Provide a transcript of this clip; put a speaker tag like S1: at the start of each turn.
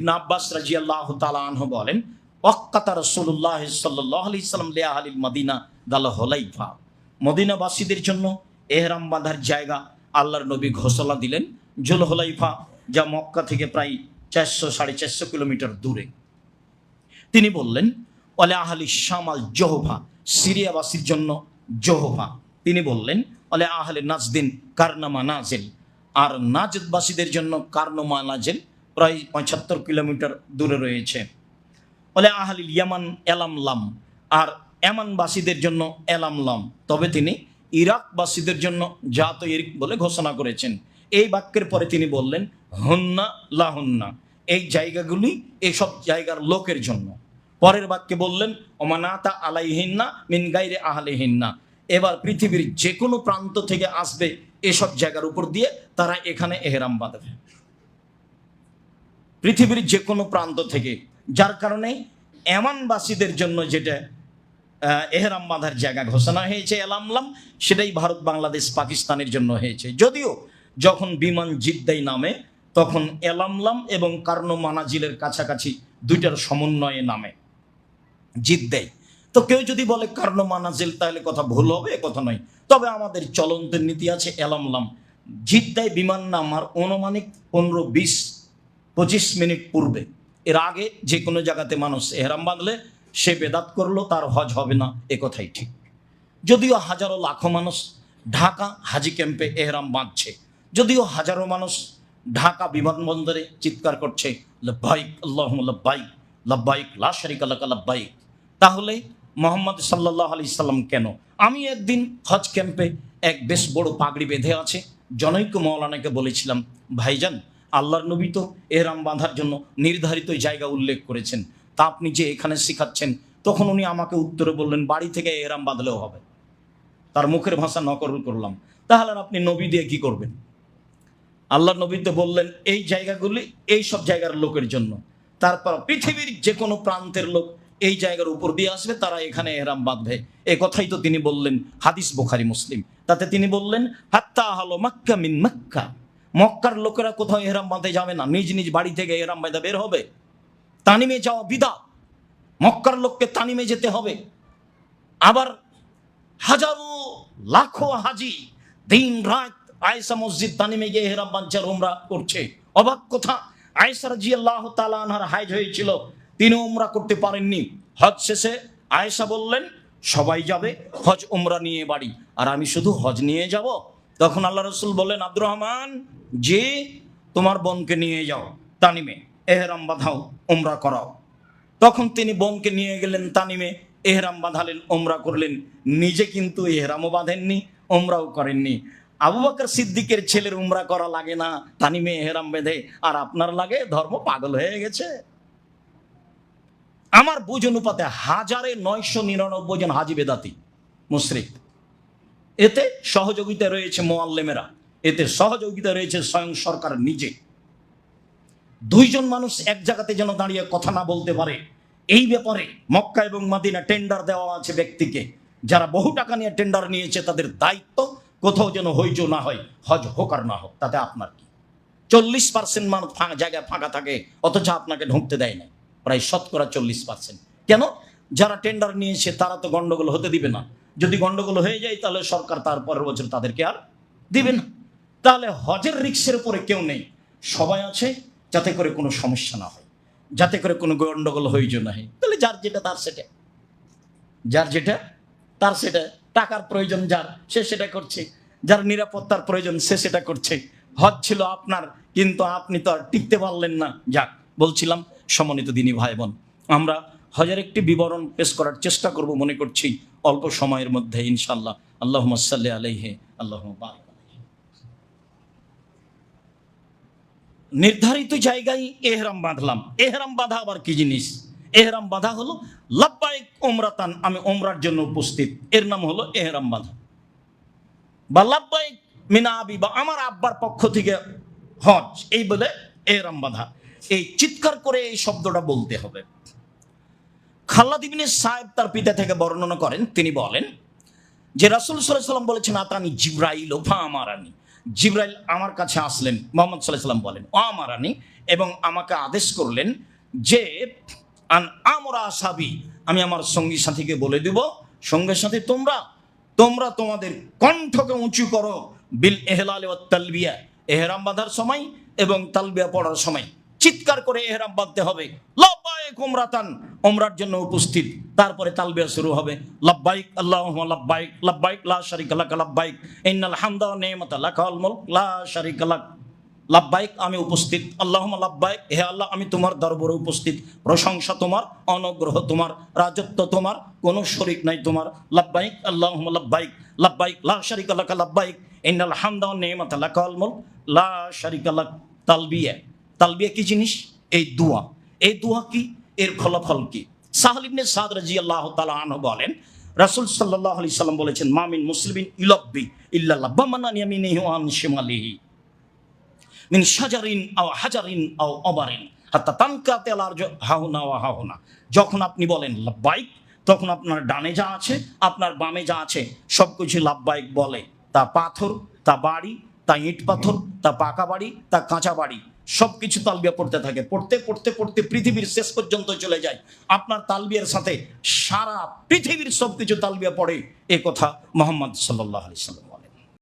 S1: ইবনে আব্বাস রাদিয়াল্লাহু তাআলা আনহু বলেন, ওয়াক্কাতা রাসূলুল্লাহ সাল্লাল্লাহু আলাইহি সাল্লাম লিআহলিল মদিনা দাল হুলাইফা, মদিনাবাসীদের জন্য ইহরাম বাঁধার জায়গা আল্লাহর নবী ঘোষণা দিলেন জুল হুলাইফা, যা মক্কা থেকে প্রায় 400-450 কিলোমিটার দূরে। তিনি বললেন ওয়ালি আহলি শামাল জোহফা, সিরিয়াবাসীর জন্য জোহফা। তিনি বললেন ওয়ালি আহলি নাজদিন কারনা মানাজিল, আর নাজদবাসীদের জন্য কারনা মানাজিল প্রায় 75 কিলোমিটার দূরে রয়েছে। ওয়ালি আহলি ইয়ামান এলামলাম, আর ইয়ামানবাসীদের জন্য এলামলাম। তবে তিনি ইরাকবাসীদের জন্য জাত ইরিক বলে ঘোষণা করেছেন। এই বাক্যের পরে তিনি বললেন হুন্না লাহুন্না, এই জায়গাগুলি এইসব জায়গার লোকের জন্য। পরের বাক্যে বললেন ওমানাতা আলাইহিন্না মিন গাইরে আহলিহিন্না, এবার পৃথিবীর যে কোনো প্রান্ত থেকে আসবে এসব জায়গার উপর দিয়ে তারা এখানে এহরাম বাঁধবে, পৃথিবীর যে কোনো প্রান্ত থেকে। যার কারণে ইয়ামানবাসীদের জন্য যেটা এহরাম বাঁধার জায়গা ঘোষণা হয়েছে এলামলাম, সেটাই ভারত, বাংলাদেশ, পাকিস্তানের জন্য হয়েছে। যদিও যখন বিমান জিদ্দায় নামে তখন এলামলাম এবং কারনো মানাজিলের কাছাকাছি দুইটার সমন্বয়ে নামে জিদ্দায়। তো কেউ যদি বলে কারনো মানাজিল, তাহলে কথা ভুল হবে, কথা নয়। তবে আমাদের চলন্ত নীতি আছে এলামলাম। জিদ্দায় বিমান নামার অনুমানিক 15-20-25 মিনিট পূর্বে, এর আগে যে কোনো জায়গাতে মানুষ এহরাম বাঁধলে সে বেদাত করলো, তার হজ হবে না, এ কথাই ঠিক। যদিও হাজারো লাখো মানুষ ঢাকা হাজি ক্যাম্পে এহরাম বাঁধছে, যদিও হাজারো মানুষ ঢাকা বিমানবন্দরে চিৎকার করছে লব্বাইক আল্লাহুম্মা লব্বাইক লব্বাইক লা শারিকা লাকা লব্বাইক, তাহলে মুহাম্মদ সাল্লাল্লাহু আলাইহি সাল্লাম কেন? আমি একদিন হজ ক্যাম্পে এক বেশ বড় পাগড়ি বেঁধে আছে জনৈক মৌলানাকে বলেছিলাম, ভাইজান আল্লাহর নবী তো এহরাম বাঁধার জন্য নির্ধারিত জায়গা উল্লেখ করেছেন, তা আপনি যে এখানে শিখাচ্ছেন। তখন উনি আমাকে উত্তরে বললেন, বাড়ি থেকে এহরাম বাঁধলেও হবে। তার মুখের ভাষা নকল করলাম। তাহলে আপনি নবী দিয়ে কি করবেন? আল্লাহ নবী তো বললেন এই জায়গাগুলি এই সব জায়গার লোকের জন্য, তারপর পৃথিবীর যে কোনো প্রান্তের লোক এই জায়গার উপর দিয়ে আসবে, তারা এখানে এহরাম বাঁধবে। এই কথাই তো তিনি বললেন, হাদিস বুখারী মুসলিম। তাতে তিনি বললেন হাত্তা আহলু মক্কা মিন মক্কা, মক্কার লোকেরা কোথাও এহরাম বাঁধতে যাবে না, নিজ নিজ বাড়ি থেকে এহরাম বাঁধা বের হবে। তানিমে যাওয়া বিদআত, মক্কার লোককে তানিমে যেতে হবে। আবার হাজারো লাখো হাজি দিন রাত আয়েশা মসজিদ তানিমে গিয়ে এহরাম বাঁধছে, উমরা করছে। অবাক কথা, আয়েশা রাদিয়াল্লাহু তাআলা আনহার হাইজ হয়েছিল, তিনি উমরা করতে পারেননি। হজ শেষে আয়েশা বললেন সবাই যাবে হজ উমরা নিয়ে বাড়ি, আর আমি শুধু হজ নিয়ে যাব। তখন আল্লাহ রাসূল বললেন আব্দুর রহমান, যে তোমার বোনকে নিয়ে যাও তানিমে, এহরাম বাঁধাও, উমরা করাও। তখন তিনি বোনকে নিয়ে গেলেন তানিমে, এহরাম বাঁধালেন, উমরা করলেন। নিজে কিন্তু এহরামও বাঁধেননি, উমরাও করেননি। আবু বকর সিদ্দিকের ছেলের উমরা করা লাগে না, তানিমে এহরাম বেঁধে, আর আপনার লাগে? ধর্ম পাগল হয়ে গেছে। আমার বুঝ অনুপাতে 1999 জন হাজি বেদাতি মুশরিক। এতে সহযোগিতা রয়েছে মুআল্লিমেরা, এতে সহযোগিতা রয়েছে স্বয়ং সরকার নিজে। দুইজন মানুষ এক জায়গাতে যেন দাঁড়িয়ে কথা না বলতে পারে, এই ব্যাপারে মক্কা এবং মদিনা টেন্ডার দেওয়া আছে ব্যক্তিকে। যারা বহু টাকা নিয়ে টেন্ডার নিয়েছে তাদের দায়িত্ব কোথাও যেন হইচই না হয়, হজ হোক আর না হোক তাতে আপনার কি। 40% মানুষ জায়গায় ফাঁকা থাকে, অথচ আপনাকে ঢুকতে দেয় না, প্রায় 40%। কেন? যারা টেন্ডার নিয়েছে তারা তো গন্ডগোল হতে দিবে না। যদি গন্ডগোল হয়ে যায় তাহলে সরকার তার পরের বছর তাদেরকে আর দিবে না। তাহলে হজের রিস্কের উপরে কেউ নেই, সবাই আছে যাতে করে কোনো সমস্যা না হয়, যাতে করে কোনো গন্ডগোল হইচই না হয়। তাহলে যার যেটা তার সেটা, যার যেটা তার সেটা। টাকার প্রয়োজন যার, সে সেটা করছে, যার নিরাপত্তার প্রয়োজন সে সেটা করছে। হজ ছিল আপনার, কিন্তু আপনি তো আর টিকতে পারলেন না। যাক, বলছিলাম সম্মানিত দিনী ভাই বোন, আমরা হজের একটি বিবরণ পেশ করার চেষ্টা করব মনে করছি অল্প সময়ের মধ্যে ইনশাআল্লাহ। আল্লাহুম্মা সাল্লি আলাইহি আল্লাহুম্মা বারিক আলাইহি। নির্ধারিত জায়গায় এহরাম বাঁধলাম। এহরাম বাঁধা আবার কি জিনিস? এহরাম বাঁধা হলো লাব্বাইক উমরাতান, আমি উমরার জন্য উপস্থিত, এর নাম হলো এহরাম বাঁধা। বা লাব্বাইক মিনা আবি, বা আমার আব্বার পক্ষ থেকে হজ, এই বলে এহরাম বাঁধা। এই চিৎকার করে এই শব্দটা বলতে হবে। খাল্লাদ ইবনে সায়েব তার পিতা থেকে বর্ণনা করেন, তিনি বলেন যে রাসূল সাল্লাল্লাহু আলাইহি ওয়াসাল্লাম বলেছেন আতানি জিবরাইল ফা আমারানি, জিবরাইল আমার কাছে আসলেন, মুহাম্মদ সাল্লাল্লাহু আলাইহি ওয়াসাল্লাম বলেন, ও আমার রানী, এবং আমাকে আদেশ করলেন যে আন আমরা সাবি, আমি আমার সঙ্গী সাথীকে বলে দেব, সঙ্গে সাথে তোমরা তোমাদের কণ্ঠকে উঁচু করো বিল ইহলাল ওয়াত তালবিয়া, ইহরাম বাঁধার সময় এবং তালবিয়া পড়ার সময় চিৎকার করে ইহরাম বাঁধতে হবে। লাব্বাইক উমরাতান, উমরার জন্য উপস্থিত। তারপরে তালবিয়া শুরু হবে, লাব্বাইক আল্লাহুম্মা লাব্বাইক, লাব্বাইক লা শারিকা লাক লাব্বাইক, ইন্নাল হামদা ওয়া নি'মাতা লাকাল মুলক লা শারিকা লাক। লাব্বাইক আমি উপস্থিত, আল্লাহুম্মা লাব্বাইক, হে আল্লাহ আমি তোমার দরবারে উপস্থিত, প্রশংসা তোমার, অনুগ্রহ তোমার, রাজত্ব তোমার, কোনো শরীক নাই তোমার। লাব্বাইক আল্লাহুম্মা লাব্বাইক, লাব্বাইক লা শারিকা লাক লাব্বাইক, ইন্নাল হামদা ওয়া নি'মাতা লাকাল মুলক লা শারিকা লাক। তালবিয়া, তালবিয়া কি জিনিস? এই দোয়া। এই দোয়া কি? এর ফলাফল কি? সাহল ইবনে সাদ রাদিয়াল্লাহু তাআলা আনহু বলেন, রাসূল সাল্লাল্লাহু আলাইহি সাল্লাম বলেছেন, মা মিন মুসলিমিন ইলাব্বি ইল্লা লাব্বামান আন ইয়ামিনিহি ওয়া আন শিমালিহি মিন শাজারিন আও হাজারিন আও অবারিন হাত্তা তানকাতে আল-আরজু হাহুনা ওয়া হাহুনা। যখন আপনি বলেন লাব্বাইক, তখন আপনার ডানে যা আছে, আপনার বামে যা আছে, সবকিছু লাব্বাইক বলে। তা পাথর, তা বাড়ি, তা ইট পাথর, তা পাকা বাড়ি, তা কাঁচা বাড়ি, সবকিছু তালবিয়া পড়তে থাকে। পড়তে পড়তে পড়তে পৃথিবীর শেষ পর্যন্ত চলে যায়। আপনার তালবিয়ার সাথে সারা পৃথিবীর সবকিছু তালবিয়া পড়ে, এ কথা মুহাম্মদ সাল্লাল্লাহু আলাইহি সাল্লাম।